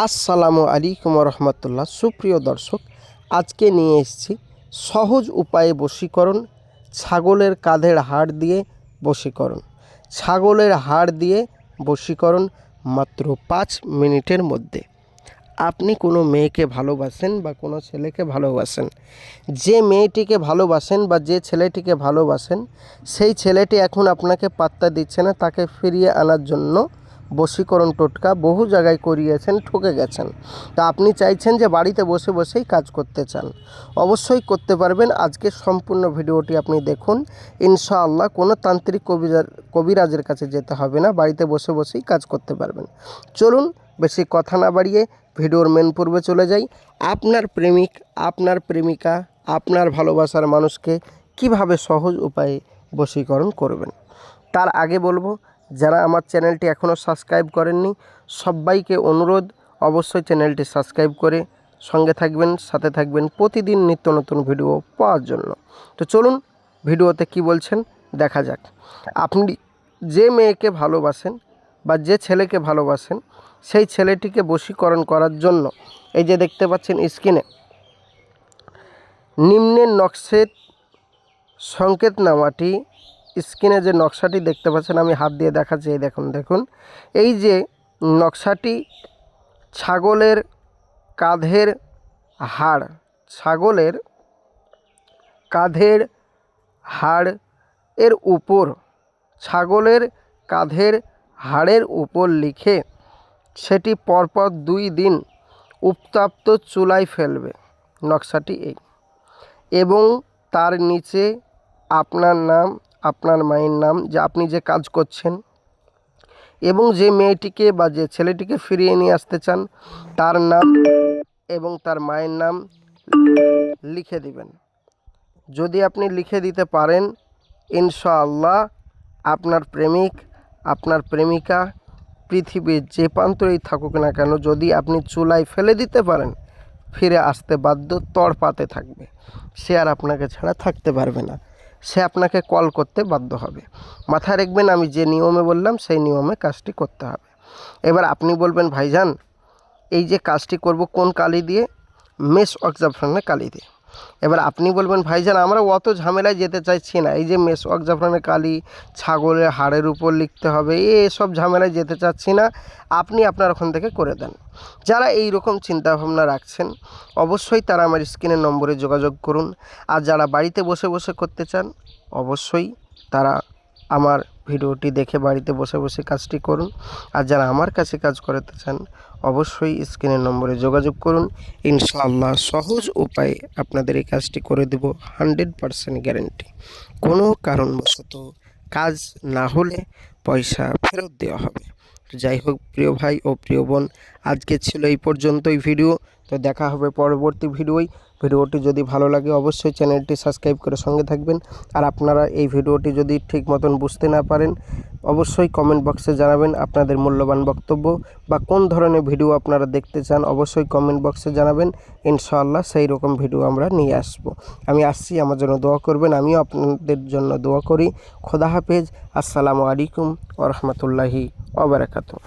আসসালামু আলাইকুম রহমতুল্লাহ। সুপ্রিয় দর্শক, আজকে নিয়ে এসেছি সহজ উপায়ে বশীকরণ। ছাগলের কাঁধের হাড় দিয়ে বশীকরণ। ছাগলের হাড় দিয়ে বশীকরণ মাত্র 5 মিনিটের মধ্যে। আপনি কোনো মেয়েকে ভালোবাসেন বা কোনো ছেলেকে ভালোবাসেন, যে মেয়েটিকে ভালোবাসেন বা যে ছেলেটিকে ভালোবাসেন, সেই ছেলেটি এখন আপনাকে পাত্তা দিচ্ছে না। তাকে ফিরিয়ে আনার জন্য বশীকরণ টোটকা বহু জায়গায় করিয়েছেন, ঠকে গেছেন। তা আপনি চাইছেন যে বাড়িতে বসে বসেই কাজ করতে চান, অবশ্যই করতে পারবেন। আজকে সম্পূর্ণ ভিডিওটি আপনি দেখুন। ইনশাআল্লাহ কোনো তান্ত্রিক কবিরাজের কাছে যেতে হবে না, বাড়িতে বসে বসেই কাজ করতে পারবেন। চলুন বেশি কথা না বাড়িয়ে ভিডিওর মেন পর্বে চলে যাই। আপনার প্রেমিক, আপনার প্রেমিকা, আপনার ভালোবাসার মানুষকে কিভাবে সহজ উপায়ে বশীকরণ করবেন, তার আগে বলবো, যারা আমার চ্যানেলটি এখনও সাবস্ক্রাইব করেননি, সবাইকে অনুরোধ, অবশ্যই চ্যানেলটি সাবস্ক্রাইব করে সঙ্গে থাকবেন, সাথে থাকবেন প্রতিদিন নিত্য নতুন ভিডিও পাওয়ার জন্য। তো চলুন ভিডিওতে কি বলছেন দেখা যাক। আপনি যে মেয়েকে ভালোবাসেন বা যে ছেলেকে ভালোবাসেন, সেই ছেলেটিকে বশীকরণ করার জন্য এই যে দেখতে পাচ্ছেন স্ক্রিনে নিম্নের নকশের সংকেতনামাটি, স্ক্রিনে যে নকশাটি দেখতে পাচ্ছেন, আমি হাত দিয়ে দেখাচ্ছি। এই দেখুন এই যে নকশাটি ছাগলের কাঁধের হাড়, ছাগলের কাঁধের হাড় এর উপর, ছাগলের কাঁধের হাড়ের উপর লিখে সেটি পরপর 2 দিন উত্তপ্ত চুলায় ফেলবে। নকশাটি এই, এবং তার নিচে আপনার নাম, আপনার মায়ের নাম, যে আপনি যে কাজ করছেন, এবং যে মেয়েটিকে বা যে ছেলেটিকে ফিরিয়ে নিয়ে আসতে চান তার নাম এবং তার মায়ের নাম লিখে দিবেন। যদি আপনি লিখে দিতে পারেন, ইনশাআল্লাহ আপনার প্রেমিক, আপনার প্রেমিকা পৃথিবীর যে প্রান্তরেই থাকুক না কেন, যদি আপনি চুলায় ফেলে দিতে পারেন, ফিরে আসতে বাধ্য, তড়পাতে থাকবে। সে আর আপনাকে ছাড়া থাকতে পারবে না, সে আপনাকে কল করতে বাধ্য হবে। মাথায় রাখবেন, আমি যে নিয়মে বললাম সেই নিয়মে কাজটি করতে হবে। এবার আপনি বলবেন, ভাইজান এই যে কাজটি করব কোন কালি দিয়ে? মেষ অক্সাফ্রানের কালি দিয়ে। এবার আপনি বলবেন, ভাইজান আমরা অত ঝামেলায় যেতে চাইছি না, এই যে মেষ অক্সাফ্রানের কালি, ছাগলের হাড়ের উপর লিখতে হবে, এসব ঝামেলায় যেতে চাচ্ছি না, আপনি আপনার ওখান থেকে করে দেন। যারা এই রকম চিন্তাভাবনা রাখছেন, অবশ্যই তারা আমার স্ক্রিনের নম্বরে যোগাযোগ করুন। আর যারা বাড়িতে বসে বসে করতে চান, অবশ্যই তারা আমার ভিডিওটি দেখে বাড়িতে বসে বসে কাজটি করুন। আর যারা আমার কাছে কাজ করাতে চান, অবশ্যই স্ক্রিনের নম্বরে যোগাযোগ করুন। ইনশাআল্লাহ সহজ উপায়ে আপনাদের এই কাজটি করে দেব, 100% গ্যারেন্টি। কোনো কারণবশত কাজ না হলে পয়সা ফেরত দেওয়া হবে। যাই হোক প্রিয় ভাই ও প্রিয় বোন, আজকে ছিল এই পর্যন্তই ভিডিও। তো দেখা হবে পরবর্তী ভিডিওটি যদি ভালো লাগে অবশ্যই চ্যানেলটি সাবস্ক্রাইব করে সঙ্গে থাকবেন। আর আপনারা এই ভিডিওটি যদি ঠিক মতন বুঝতে না পারেন, অবশ্যই কমেন্ট বক্সে জানাবেন আপনাদের মূল্যবান বক্তব্য, বা কোন ধরনের ভিডিও আপনারা দেখতে চান অবশ্যই কমেন্ট বক্সে জানাবেন। ইনশাআল্লাহ সেই রকম ভিডিও আমরা নিয়ে আসব। আমি আসছি, আমার জন্য দোয়া করবেন, আমিও আপনাদের জন্য দোয়া করি। খোদা হাফেজ। আসসালামু আলাইকুম ওয়া রাহমাতুল্লাহি ওয়া বারাকাতুহু।